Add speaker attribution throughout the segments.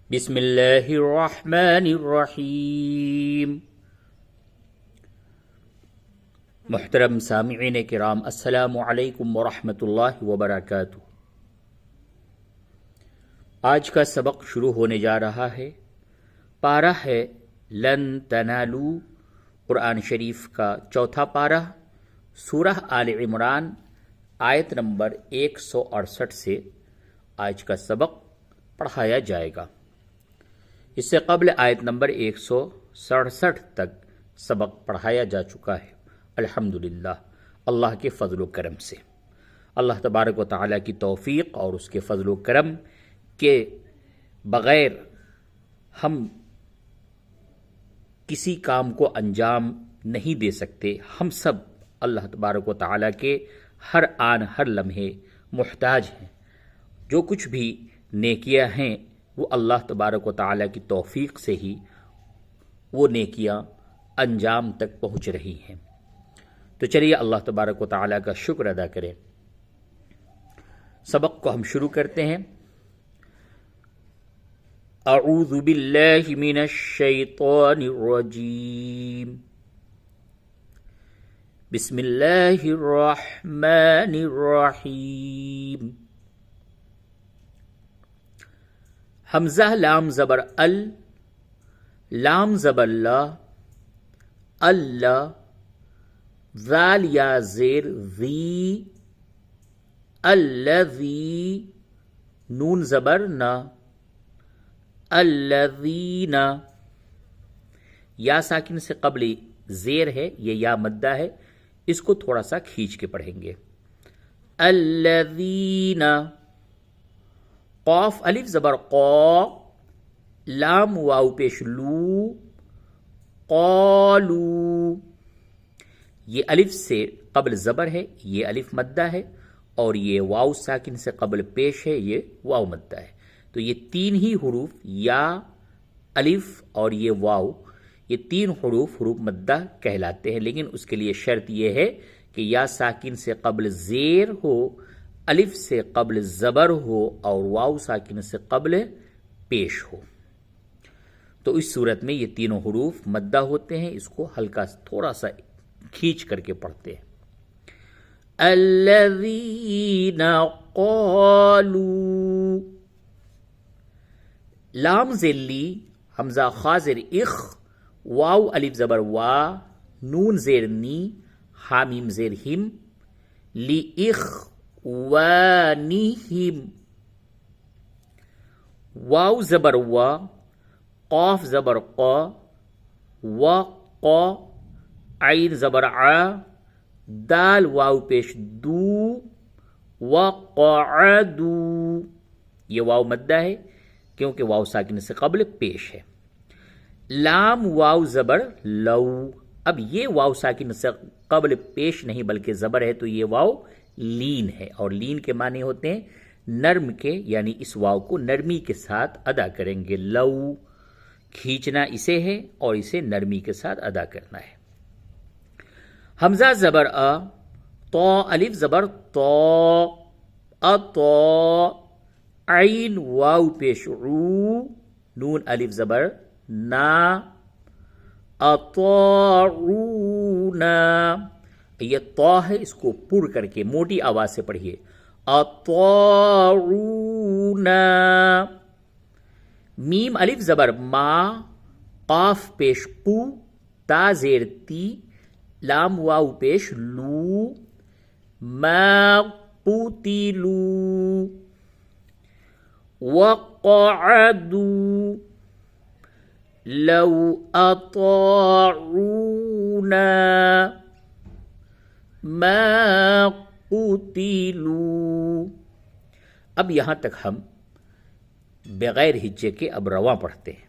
Speaker 1: بسم اللہ الرحمن الرحیم۔ محترم سامعین کرام، السلام علیکم ورحمۃ اللہ وبرکاتہ۔ آج کا سبق شروع ہونے جا رہا ہے۔ پارہ ہے لن تنالو، قرآن شریف کا چوتھا پارہ، سورہ آل عمران، آیت نمبر 168 سے آج کا سبق پڑھایا جائے گا۔ اس سے قبل آیت نمبر 167 تک سبق پڑھایا جا چکا ہے الحمدللہ، اللہ کے فضل و کرم سے۔ اللہ تبارک و تعالیٰ کی توفیق اور اس کے فضل و کرم کے بغیر ہم کسی کام کو انجام نہیں دے سکتے۔ ہم سب اللہ تبارک و تعالیٰ کے ہر آن ہر لمحے محتاج ہیں۔ جو کچھ بھی نیکیاں ہیں وہ اللہ تبارک و تعالیٰ کی توفیق سے ہی وہ نیکیاں انجام تک پہنچ رہی ہیں۔ تو چلیے اللہ تبارک و تعالیٰ کا شکر ادا کریں۔ سبق کو ہم شروع کرتے ہیں۔ اعوذ باللہ من الشیطان الرجیم، بسم اللہ الرحمن الرحیم۔ حمزہ لام زبر ال، لام زبر لا، اللہ، ذال یا زیر ذی، الذی، نون زبر نا، الذین، یا ساکن سے قبل زیر ہے، یہ یا مدہ ہے، اس کو تھوڑا سا کھینچ کے پڑھیں گے۔ الذین، قاف الف زبر قا، لام واو پیش لو، قالو، یہ الف سے قبل زبر ہے، یہ الف مدہ ہے، اور یہ واو ساکن سے قبل پیش ہے، یہ واو مدہ ہے۔ تو یہ تین ہی حروف، یا، الف اور یہ واو، یہ تین حروف مدہ کہلاتے ہیں، لیکن اس کے لیے شرط یہ ہے کہ یا ساکن سے قبل زیر ہو، الف سے قبل زبر ہو، اور واو ساکن سے قبل پیش ہو۔ تو اس صورت میں یہ تینوں حروف مدہ ہوتے ہیں۔ اس کو ہلکا تھوڑا سا کھینچ کر کے پڑھتے ہیں۔ الذین قالوا، لام ذلی، حمزہ خا زیر اخ، واو الف زبر وا، نون زیر نی، حامیم زیر ہم، لی اخ وانہم، واو زبر وا، قاف زبر قا، وقا، عین زبر ع، دال واو پیش دو، وقعدو، یہ واو مدہ ہے کیونکہ واو ساکن سے قبل پیش ہے۔ لام واو زبر لو، اب یہ واو ساکن سے قبل پیش نہیں بلکہ زبر ہے، تو یہ واو لین ہے، اور لین کے معنی ہوتے ہیں نرم کے، یعنی اس واو کو نرمی کے ساتھ ادا کریں گے۔ لو، کھینچنا اسے ہے اور اسے نرمی کے ساتھ ادا کرنا ہے۔ حمزہ زبر ا، تو الف زبر تو، اطا، عین واو پیش عو، نون الف زبر نا، اطاعونا، یہ تو ہے، اس کو پر کر کے موٹی آواز سے پڑھیے۔ اطاعونا، میم الف زبر ما، قاف پیش قو، تا زیر تی، لام واو پیش لو، ما قتلوا، وقعدوا، لو اطاعونا ما قتلوا۔ اب یہاں تک ہم بغیر ہجے کے اب رواں پڑھتے ہیں۔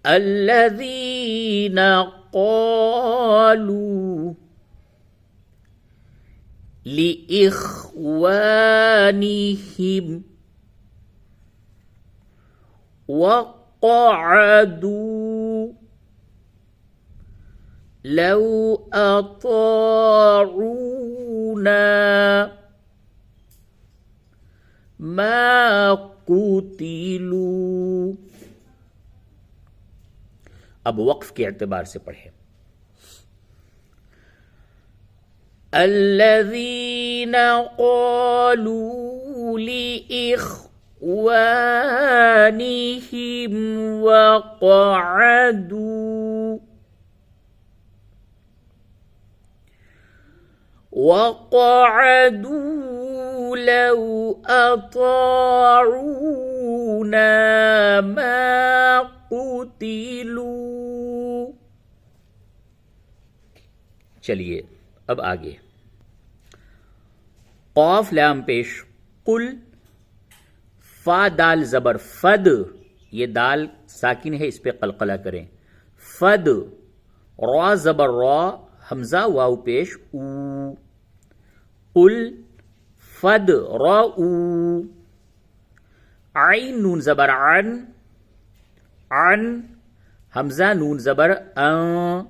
Speaker 1: الذین قالوا لإخوانهم وقعدوا لو أطاعونا ما قتلوا. اب وقف کے اعتبار سے پڑھیں. الذین قالوا لإخوانهم وقعدوا لو أطاعونا ما قتلوا. چلیے اب آگے. قاف لام پیش قل، فا دال زبر فد، یہ دال ساکن ہے، اس پہ قلقلہ کریں. فد. را زبر را، حمزہ واو پیش او. قل فد را او. عین نون زبر عن، عن. حمزہ نون زبر ان،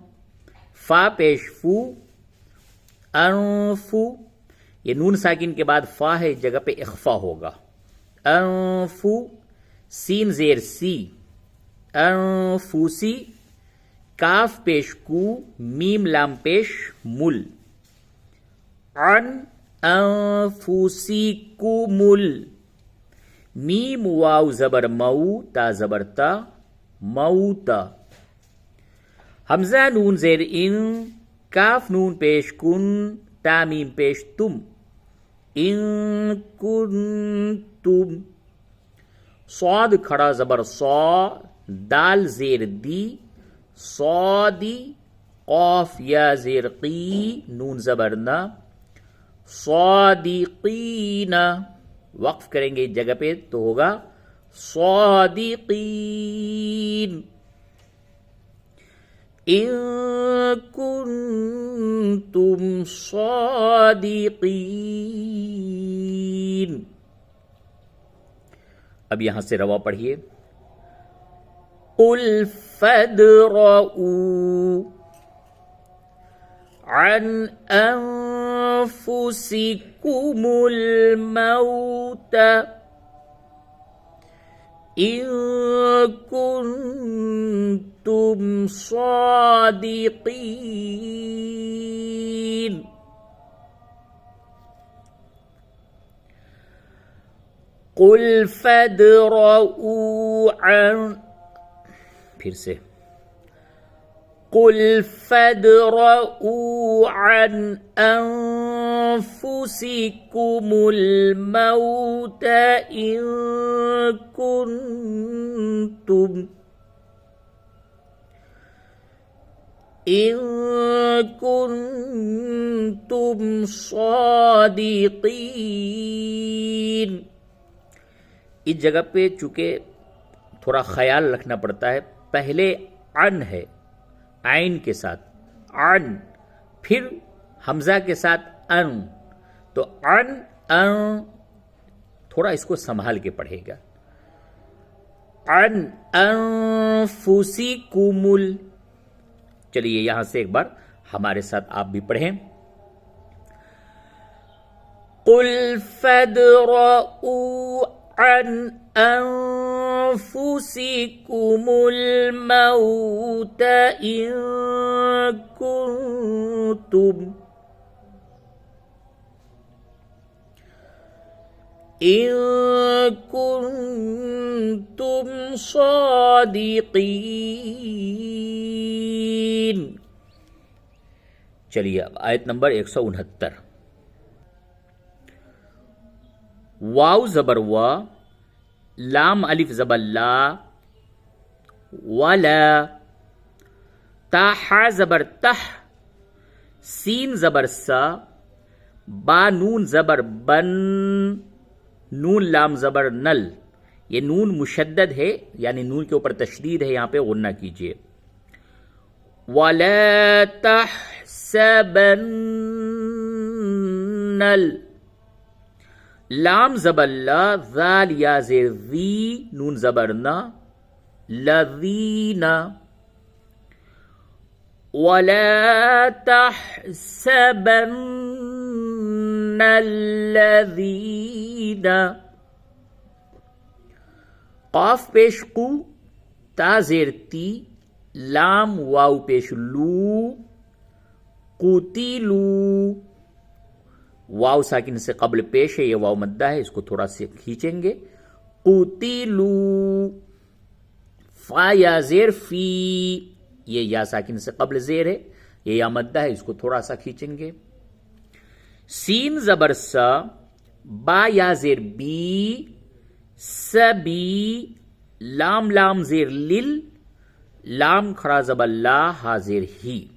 Speaker 1: فا پیش فو، انفو. یہ نون ساکن کے بعد فا ہے، جگہ پہ اخفا ہوگا. انفو. سین زیر سی، انفوسی. کاف پیش کو، میم لام پیش مل. عن انفسکمل. میم واو زبر مو، تا زبر تا، موتا. حمزہ نون زیر ان، کاف نون پیش کن، تا میم پیش تم. ان کنتم. صاد کھڑا زبر صا، دال زیر دی، صادی. قاف یا زیر قی، نون زبر نا، صادقین. وقف کریں گے اس جگہ پہ تو ہوگا صادقین. ان کنتم صادقین. اب یہاں سے روا پڑھیے. قل فادرؤوا عن انفسکم الموت ان کنتم صادقین. قل فادرؤوا عن، پھر سے قل فادرؤوا عن انفسکم الموت ان کنتم صادقین. اس جگہ پہ چونکہ تھوڑا خیال رکھنا پڑتا ہے، پہلے عن ہے عین کے ساتھ، عن، پھر حمزہ کے ساتھ ان، تو عن ان تھوڑا اس کو سنبھال کے پڑھے گا. عن انفسکم. چلیے یہاں سے ایک بار ہمارے ساتھ آپ بھی پڑھیں. قل فادرؤوا عن انفسکم الموت ان کنتم صادقین. چلیے اب آیت نمبر 169. واو زبر وا، لام الف زبر لا، ولا. تا حا زبر تح، سین زبر سا، با نون زبر بن، نون لام زبر نل. یہ نون مشدد ہے، یعنی نون کے اوپر تشدید ہے، یہاں پہ غنہ کیجئے. وَلَا تَحْسَبَنَّ. لام زبر لا، ذال یا زیر ذی، نون زبر نا، لذین. وَلَا تَحْسَبَنَّ الَّذِينَ. قاف پیش قو، تا زیر تی، لام واو پیش لو، قوتیلو، واو ساکن سے قبل پیش ہے، یہ واو مدہ ہے، اس کو تھوڑا سے کھینچیں گے، قوتیلو، فا یا زیر فی، یہ یا ساکن سے قبل زیر ہے، یہ یا مدہ ہے، اس کو تھوڑا سا کھینچیں گے، سین زبر سا، با یا زیر بی، سبی، لام لام زیر لل، لام کھڑا زبر لا، ہا زیر ہی،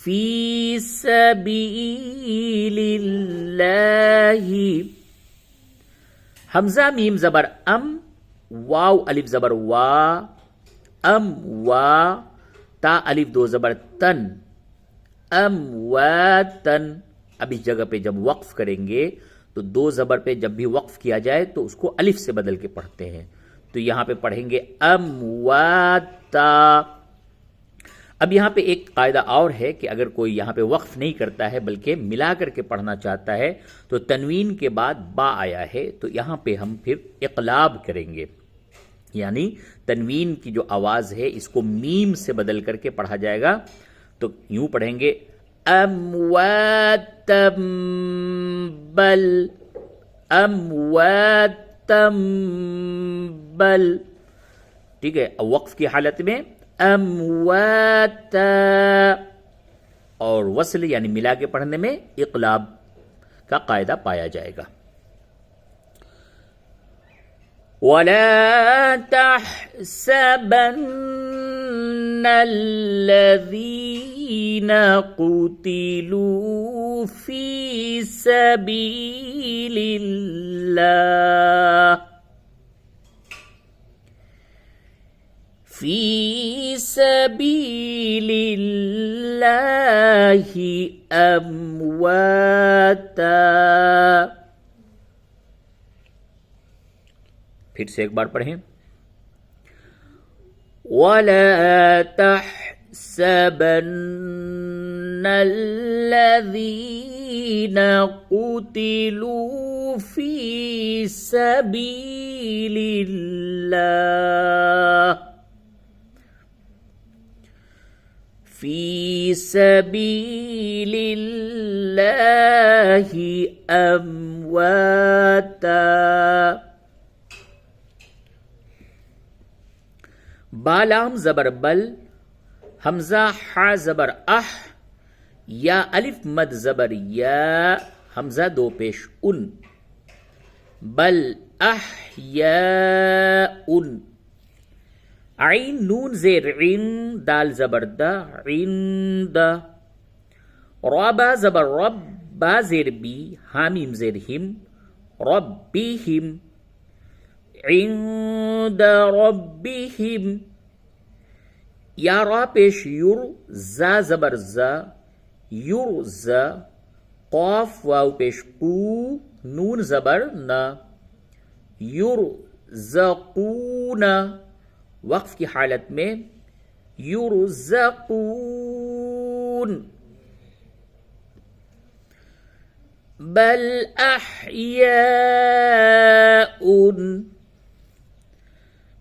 Speaker 1: فی سبیل اللہ، حمزہ میم زبر ام، واو الف زبر وا، ام وا، تا الف دو زبر تن، ام و تن. اب اس جگہ پہ جب وقف کریں گے تو دو زبر پہ جب بھی وقف کیا جائے تو اس کو الف سے بدل کے پڑھتے ہیں، تو یہاں پہ پڑھیں گے امواتا. اب یہاں پہ ایک قاعدہ اور ہے کہ اگر کوئی یہاں پہ وقف نہیں کرتا ہے بلکہ ملا کر کے پڑھنا چاہتا ہے تو تنوین کے بعد با آیا ہے تو یہاں پہ ہم پھر اقلاب کریں گے، یعنی تنوین کی جو آواز ہے اس کو میم سے بدل کر کے پڑھا جائے گا. تو یوں پڑھیں گے امواتم بل، امواتم بل، ٹھیک ہے. وقف کی حالت میں امواتا، اور وصل یعنی ملا کے پڑھنے میں اقلاب کا قاعدہ پایا جائے گا. وَلَا تَحْسَبَنَّ الَّذِينَ قُتِلُوا فِي سَبِيلِ اللَّهِ فِي سَبِيلِ اللَّهِ أَمْوَاتًا. پھر سے ایک بار پڑھیں. وَلَا تَحْسَبَنَّ الَّذِينَ قُتِلُوا فِي سَبِيلِ اللَّهِ فِي سَبِيلِ اللَّهِ أَمْوَاتًا. بالام زبر بل، حمزہ حا زبر اح، یا الف مد زبر یا، حمزہ دو پیش ان، بل احیاء. عین نون زیر عین، دال زبر دا، عند. رابا زبر رب، با زیر بی، حامیم زیر ہم، ربیہم، عند ربیہم. یا را پیش یور، زا زبر زا، یرزا. قاف واو پیش قو، نون زبر نا، یرزقون. وقف کی حالت میں یرزقون. بل احیاء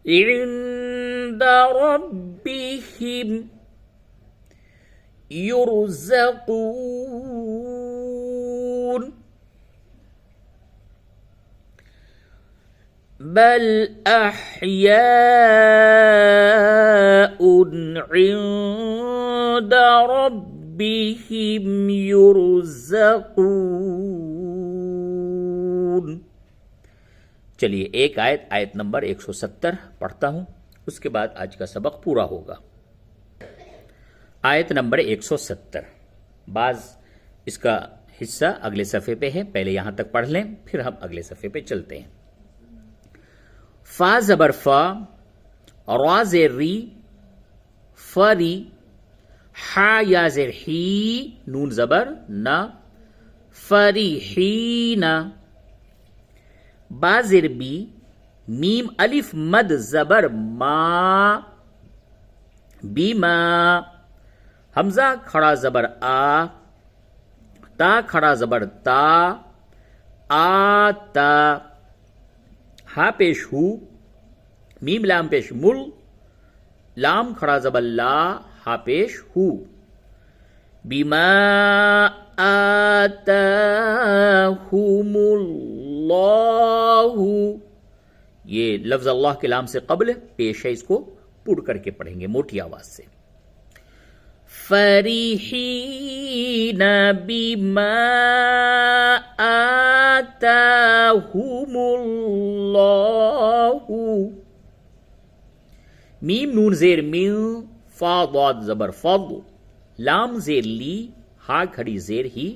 Speaker 1: عند ربهم يرزقون. بل احیاء عند ربهم يرزقون. چلیے ایک آیت نمبر 170 پڑھتا ہوں، اس کے بعد آج کا سبق پورا ہوگا. آیت نمبر 170. بعض اس کا حصہ اگلے صفحے پہ ہے، پہلے یہاں تک پڑھ لیں پھر ہم اگلے صفحے پہ چلتے ہیں. فا زبر فا، را زیر ری، فری، حا یا زیر ہی، نون زبر نا، فریحین. با زیر بی، میم الف مد زبر ما، بیما. حمزہ کھڑا زبر آ، تا کھڑا زبر تا، آتا. ہا پیش ہو، میم لام پیش مل، لام کھڑا زبر لا، ہا پیش ہو. بما آتاہم اللہ، یہ لفظ اللہ کے لام سے قبل پیش ہے، اس کو پڑھ کر کے پڑھیں گے موٹی آواز سے. فرحین بما آتاہم اللہ، میم نون زیر من، فا ضاد زبر فض، لام زیر لی، ہا کھڑی زیر ہی،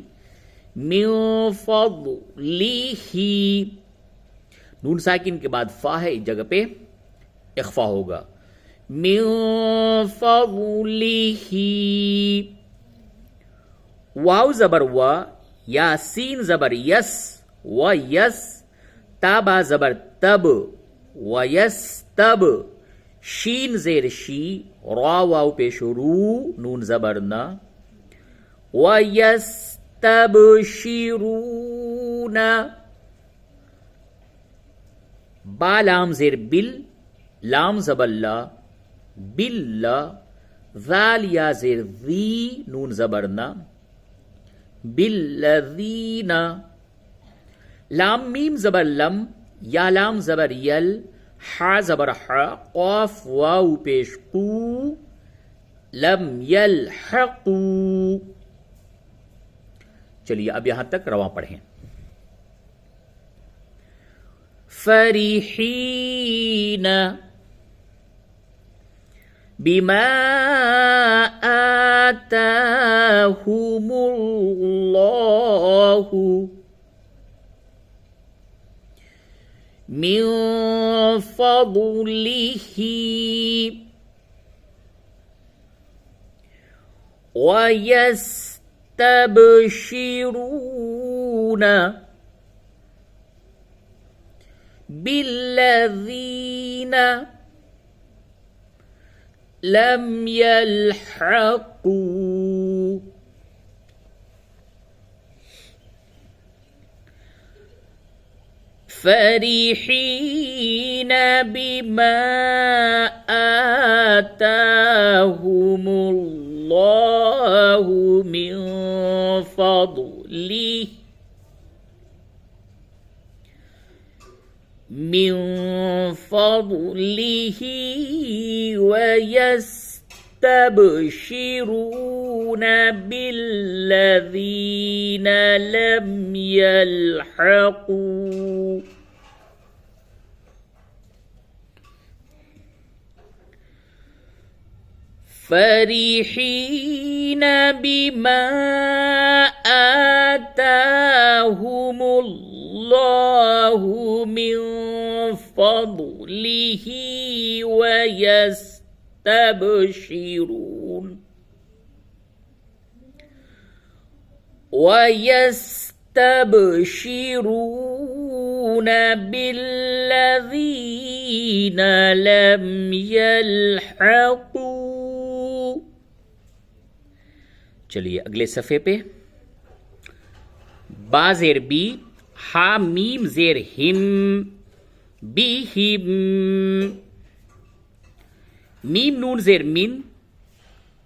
Speaker 1: من فضلہ، نون ساکن کے بعد فا ہے، اس جگہ پہ اخفا ہوگا. من فضلہ، واو زبر و، یا سین زبر یس، و یس، تابا زبر تب، و یس تب، شین زیر شی، را واو پیش رو، نون زبر نا، و یس تب شیرون، با لام زیر بل، لام زبر لا، بلا، ذال یا زیر ذی، نون زبر نا، بالذین، لام میم زبر لم، یا لام زبر یل، ہا زبر ہا، قاف واو پیش قو، لم یلحقو. چلیے اب یہاں تک رواں پڑھیں. فرحین بما آتاہم اللہ من فضلہ وَيَسْتَبْشِرُونَ بِالَّذِينَ لَمْ يَلْحَقُوا فَرِحِينَ بِمَا آتَاهُمُ اللَّهُ مِنْ فَضْلِهِ وَيَسْتَبْشِرُونَ بِالَّذِينَ لَمْ يَلْحَقُوا فَرِحِينَ بِمَا آتَاهُمُ اللَّهُ مِنْ فَضْلِهِ وَيَسْتَبْشِرُونَ بِالَّذِينَ لَمْ يَلْحَقُوا. چلیے اگلے صفحے پہ. با زیر بی، ہا میم زیر ہم، بی ہم، میم نون زیر من،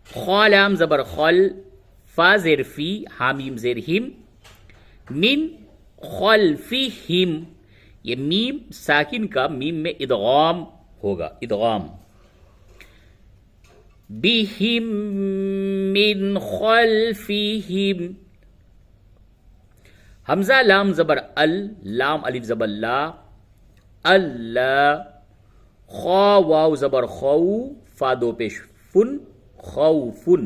Speaker 1: خا لام زبر خل، فا زیر فی، ہا میم زیر ہم، من خلفہم، یہ میم ساکن کا میم میں ادغام ہوگا، ادغام. بہم من خلفہم، حمزہ لام زبر ال، لام الف زبر لا، اللہ، خا واو زبر خو، فا دو پیش فن، خوفن،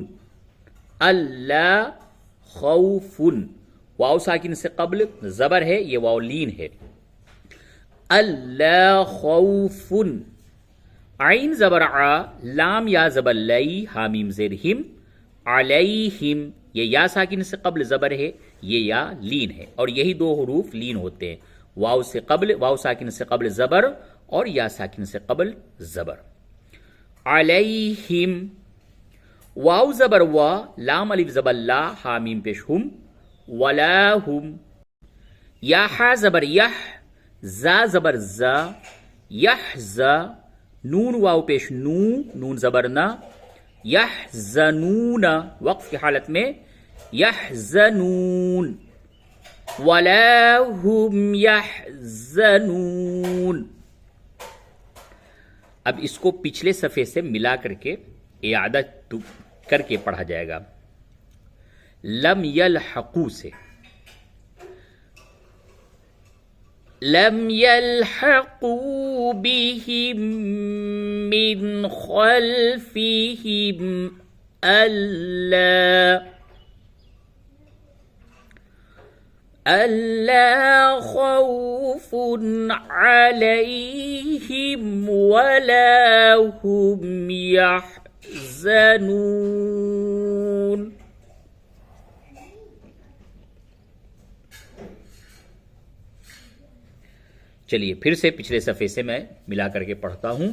Speaker 1: اللہ خوفن، واو ساکن سے قبل زبر ہے، یہ واو لین ہے، اللہ خوفن. عین زبر ع، لام یا زبر لئی، حامیم زیر ہم، علیہم، یہ یا ساکن سے قبل زبر ہے، یہ یا لین ہے، اور یہی دو حروف لین ہوتے ہیں، واو سے قبل، واو ساکن سے قبل زبر اور یا ساکن سے قبل زبر. علیہم، واو زبر و، لام الف زبر لا، حامیم پیش ہم، ولاہم، یا ہا زبر یح، زا زبر زا، یحزا، نون واو پیش نو، نون زبر نہ، یحزنون وقف کی حالت میں یحزنون، ولا هم يحزنون. اب اس کو پچھلے صفحے سے ملا کر کے اعادہ کر کے پڑھا جائے گا. لم یلحقو سے، لم يلحقوا بهم من خلفهم ألا خوف عليهم ولا هم يحزنون. چلیے پھر سے پچھلے صفحے سے میں ملا کر کے پڑھتا ہوں.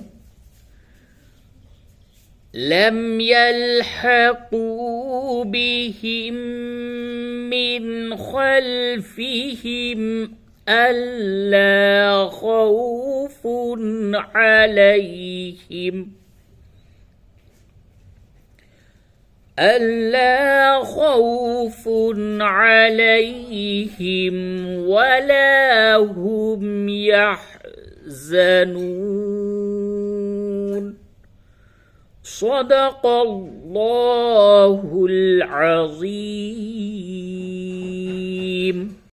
Speaker 1: لم يلحقوا بهم من خلفهم ألا خوف عليهم ألا خوف عليهم ولا هم يحزنون. صدق الله العظيم.